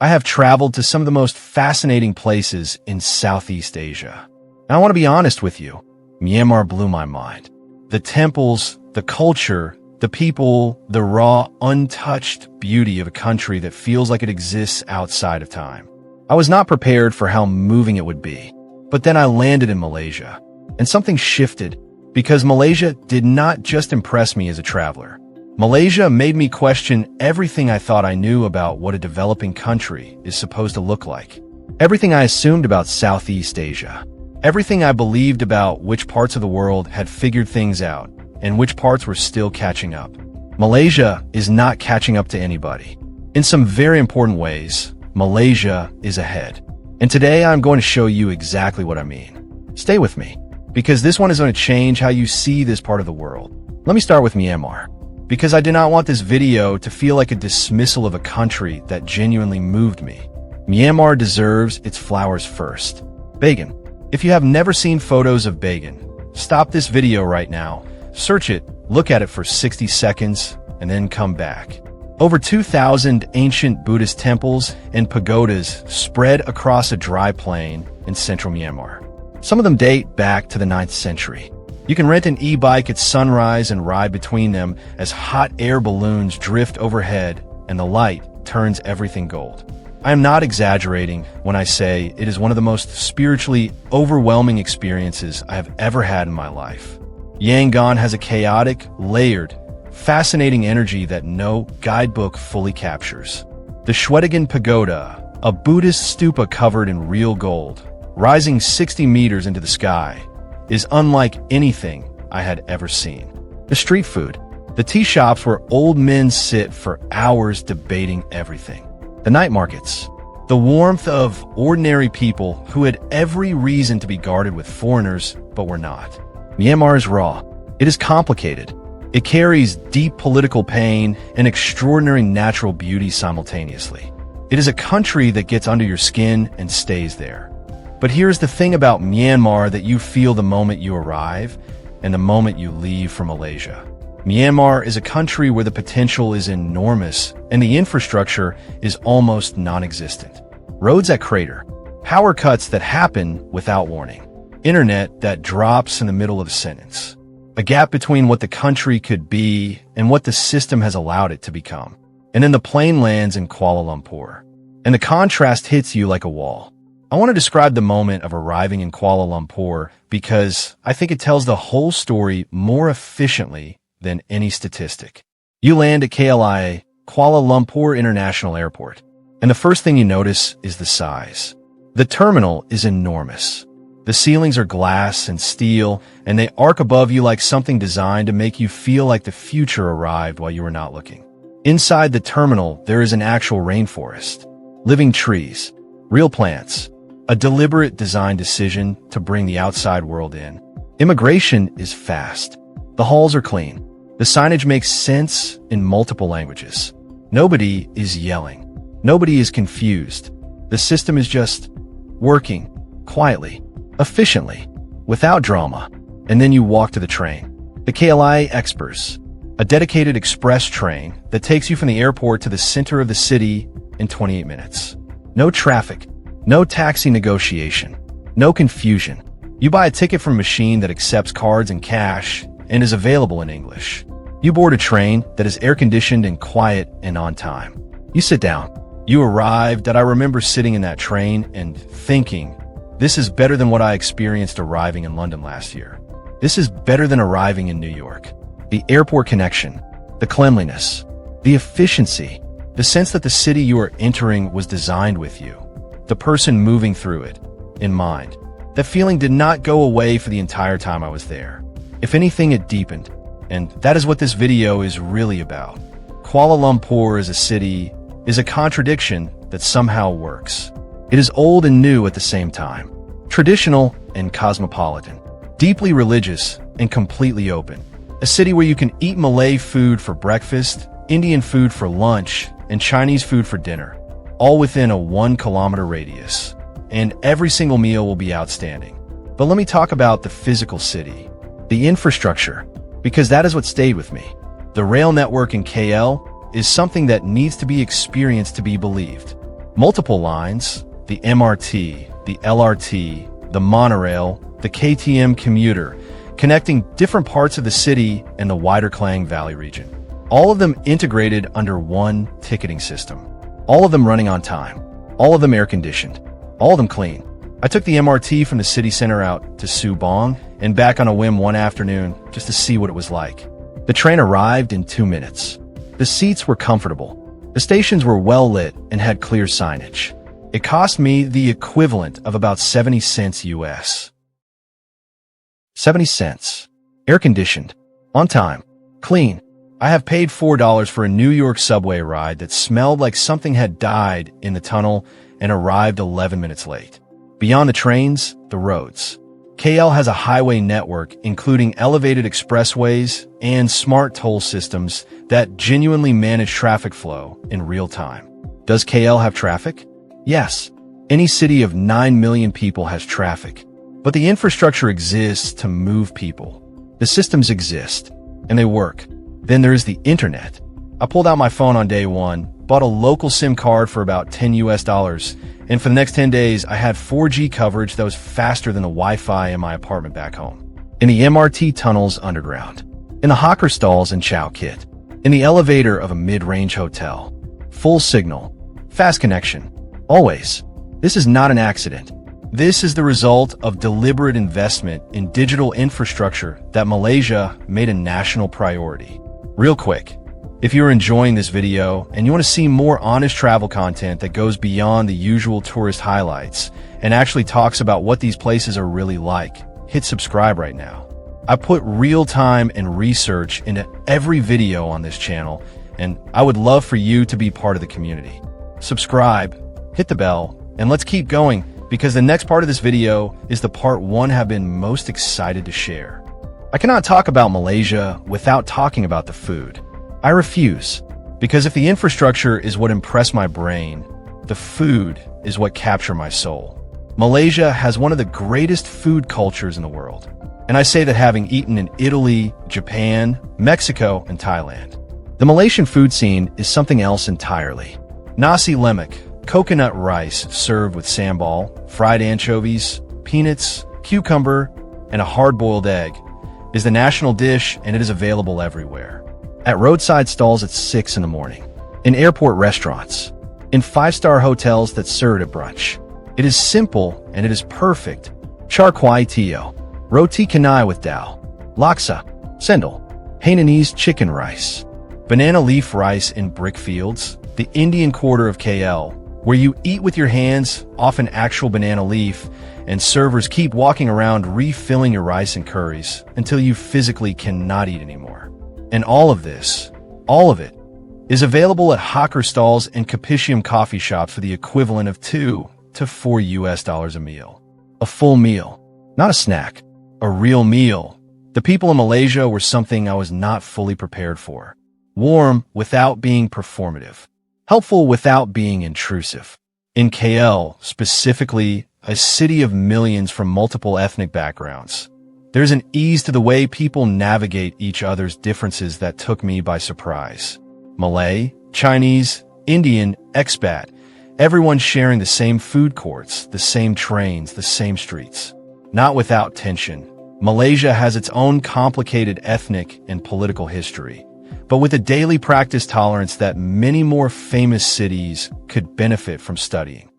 I have traveled to some of the most fascinating places in Southeast Asia. And I want to be honest with you, Myanmar blew my mind. The temples, the culture, the people, the raw, untouched beauty of a country that feels like it exists outside of time. I was not prepared for how moving it would be. But then I landed in Malaysia, and something shifted because Malaysia did not just impress me as a traveler. Malaysia made me question everything I thought I knew about what a developing country is supposed to look like. Everything I assumed about Southeast Asia. Everything I believed about which parts of the world had figured things out and which parts were still catching up. Malaysia is not catching up to anybody. In some very important ways, Malaysia is ahead. And today I'm going to show you exactly what I mean. Stay with me, because this one is going to change how you see this part of the world. Let me start with Myanmar, because I did not want this video to feel like a dismissal of a country that genuinely moved me. Myanmar deserves its flowers first. Bagan. If you have never seen photos of Bagan, stop this video right now, search it, look at it for 60 seconds, and then come back. Over 2,000 ancient Buddhist temples and pagodas spread across a dry plain in central Myanmar. Some of them date back to the 9th century. You can rent an e-bike at sunrise and ride between them as hot air balloons drift overhead and the light turns everything gold. I am not exaggerating when I say it is one of the most spiritually overwhelming experiences I have ever had in my life. Yangon has a chaotic, layered, fascinating energy that no guidebook fully captures. The Shwedagon Pagoda, a Buddhist stupa covered in real gold, rising 60 meters into the sky, is unlike anything I had ever seen. The street food, the tea shops where old men sit for hours debating everything. The night markets, the warmth of ordinary people who had every reason to be guarded with foreigners, but were not. Myanmar is raw. It is complicated. It carries deep political pain and extraordinary natural beauty simultaneously. It is a country that gets under your skin and stays there. But here's the thing about Myanmar that you feel the moment you arrive and the moment you leave for Malaysia. Myanmar is a country where the potential is enormous and the infrastructure is almost non-existent. Roads that crater, power cuts that happen without warning, internet that drops in the middle of a sentence, a gap between what the country could be and what the system has allowed it to become, and then the plain lands in Kuala Lumpur. And the contrast hits you like a wall. I want to describe the moment of arriving in Kuala Lumpur because I think it tells the whole story more efficiently than any statistic. You land at KLIA, Kuala Lumpur International Airport, and the first thing you notice is the size. The terminal is enormous. The ceilings are glass and steel, and they arc above you like something designed to make you feel like the future arrived while you were not looking. Inside the terminal, there is an actual rainforest, living trees, real plants, a deliberate design decision to bring the outside world in. Immigration is fast. The halls are clean. The signage makes sense in multiple languages. Nobody is yelling. Nobody is confused. The system is just working quietly, efficiently, without drama. And then you walk to the train. The KLIA Express, a dedicated express train that takes you from the airport to the center of the city in 28 minutes. No traffic, no taxi negotiation, no confusion. You buy a ticket from a machine that accepts cards and cash and is available in English. You board a train that is air-conditioned and quiet and on time. You sit down. You arrive that I remember sitting in that train and thinking, this is better than what I experienced arriving in London last year. This is better than arriving in New York. The airport connection, the cleanliness, the efficiency, the sense that the city you are entering was designed with you, the person moving through it, in mind. That feeling did not go away for the entire time I was there. If anything, it deepened. And that is what this video is really about. Kuala Lumpur as a city is a contradiction that somehow works. It is old and new at the same time. Traditional and cosmopolitan. Deeply religious and completely open. A city where you can eat Malay food for breakfast, Indian food for lunch, and Chinese food for dinner, all within a 1-kilometer radius. And every single meal will be outstanding. But let me talk about the physical city, the infrastructure, because that is what stayed with me. The rail network in KL is something that needs to be experienced to be believed. Multiple lines, the MRT, the LRT, the monorail, the KTM commuter, connecting different parts of the city and the wider Klang Valley region. All of them integrated under one ticketing system. All of them running on time. All of them air-conditioned. All of them clean. I took the MRT from the city center out to Subang and back on a whim one afternoon just to see what it was like. The train arrived in 2 minutes. The seats were comfortable. The stations were well lit and had clear signage. It cost me the equivalent of about 70 cents US. 70 cents. Air-conditioned. On time. Clean. I have paid $4 for a New York subway ride that smelled like something had died in the tunnel and arrived 11 minutes late. Beyond the trains, the roads. KL has a highway network including elevated expressways and smart toll systems that genuinely manage traffic flow in real time. Does KL have traffic? Yes. Any city of 9 million people has traffic. But the infrastructure exists to move people. The systems exist, and they work. Then there is the internet. I pulled out my phone on day one, bought a local SIM card for about $10 US, and for the next 10 days, I had 4G coverage that was faster than the Wi-Fi in my apartment back home. In the MRT tunnels underground, in the hawker stalls in Chow Kit, in the elevator of a mid-range hotel. Full signal, fast connection, always. This is not an accident. This is the result of deliberate investment in digital infrastructure that Malaysia made a national priority. Real quick, if you're enjoying this video and you want to see more honest travel content that goes beyond the usual tourist highlights and actually talks about what these places are really like, hit subscribe right now. I put real time and research into every video on this channel, and I would love for you to be part of the community. Subscribe, hit the bell, and let's keep going, because the next part of this video is the part one I've been most excited to share. I cannot talk about Malaysia without talking about the food. I refuse, because if the infrastructure is what impressed my brain, the food is what captured my soul. Malaysia has one of the greatest food cultures in the world, and I say that having eaten in Italy, Japan, Mexico, and Thailand. The Malaysian food scene is something else entirely. Nasi lemak, coconut rice served with sambal, fried anchovies, peanuts, cucumber, and a hard-boiled egg, is the national dish, and it is available everywhere. At roadside stalls at 6 in the morning, in airport restaurants, in 5-star hotels that serve at brunch. It is simple and it is perfect. Char kway teo, roti canai with dal, laksa, sendal, Hainanese chicken rice, banana leaf rice in brick fields, the Indian quarter of KL, where you eat with your hands, often actual banana leaf, and servers keep walking around refilling your rice and curries until you physically cannot eat anymore. And all of this, all of it, is available at hawker stalls and capitium coffee shops for the equivalent of $2 to $4 US a meal. A full meal, not a snack, a real meal. The people in Malaysia were something I was not fully prepared for. Warm without being performative. Helpful without being intrusive. In KL, specifically, a city of millions from multiple ethnic backgrounds, there's an ease to the way people navigate each other's differences that took me by surprise. Malay, Chinese, Indian, expat, everyone sharing the same food courts, the same trains, the same streets. Not without tension. Malaysia has its own complicated ethnic and political history, but with a daily practice tolerance that many more famous cities could benefit from studying.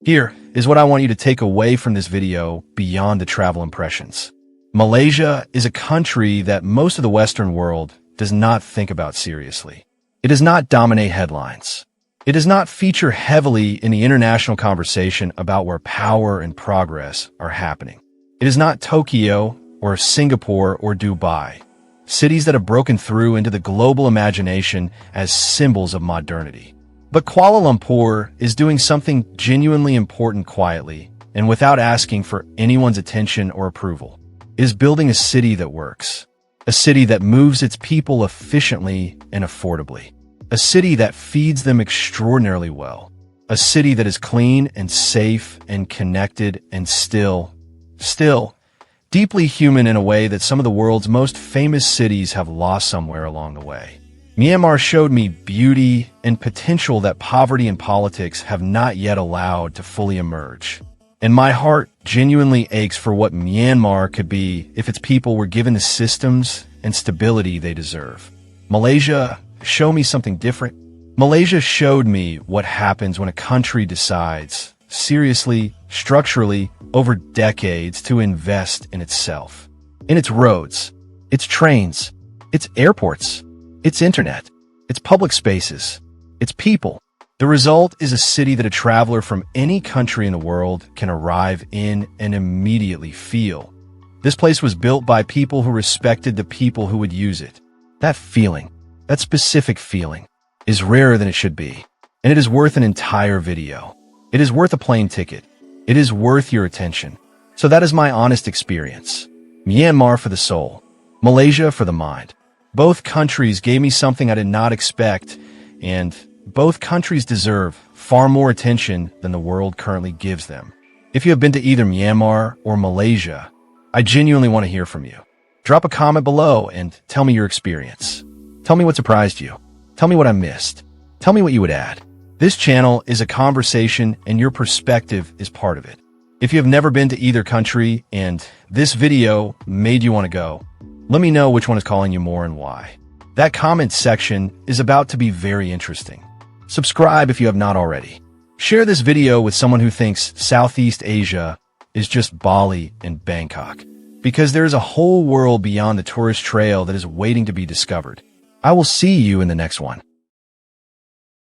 Here is what I want you to take away from this video beyond the travel impressions. Malaysia is a country that most of the Western world does not think about seriously. It does not dominate headlines. It does not feature heavily in the international conversation about where power and progress are happening. It is not Tokyo or Singapore or Dubai, cities that have broken through into the global imagination as symbols of modernity. But Kuala Lumpur is doing something genuinely important quietly and without asking for anyone's attention or approval. It is building a city that works, a city that moves its people efficiently and affordably, a city that feeds them extraordinarily well, a city that is clean and safe and connected and still, deeply human in a way that some of the world's most famous cities have lost somewhere along the way. Myanmar showed me beauty and potential that poverty and politics have not yet allowed to fully emerge. And my heart genuinely aches for what Myanmar could be if its people were given the systems and stability they deserve. Malaysia showed me something different. Malaysia showed me what happens when a country decides, seriously, structurally, over decades to invest in itself. In its roads, its trains, its airports, its internet, its public spaces, its people. The result is a city that a traveler from any country in the world can arrive in and immediately feel. This place was built by people who respected the people who would use it. That feeling, that specific feeling, is rarer than it should be. And it is worth an entire video. It is worth a plane ticket. It is worth your attention. So that is my honest experience. Myanmar for the soul, Malaysia for the mind. Both countries gave me something I did not expect, and both countries deserve far more attention than the world currently gives them. If you have been to either Myanmar or Malaysia, I genuinely want to hear from you. Drop a comment below and tell me your experience. Tell me what surprised you. Tell me what I missed. Tell me what you would add. This channel is a conversation and your perspective is part of it. If you have never been to either country and this video made you want to go, let me know which one is calling you more and why. That comment section is about to be very interesting. Subscribe if you have not already. Share this video with someone who thinks Southeast Asia is just Bali and Bangkok, because there is a whole world beyond the tourist trail that is waiting to be discovered. I will see you in the next one.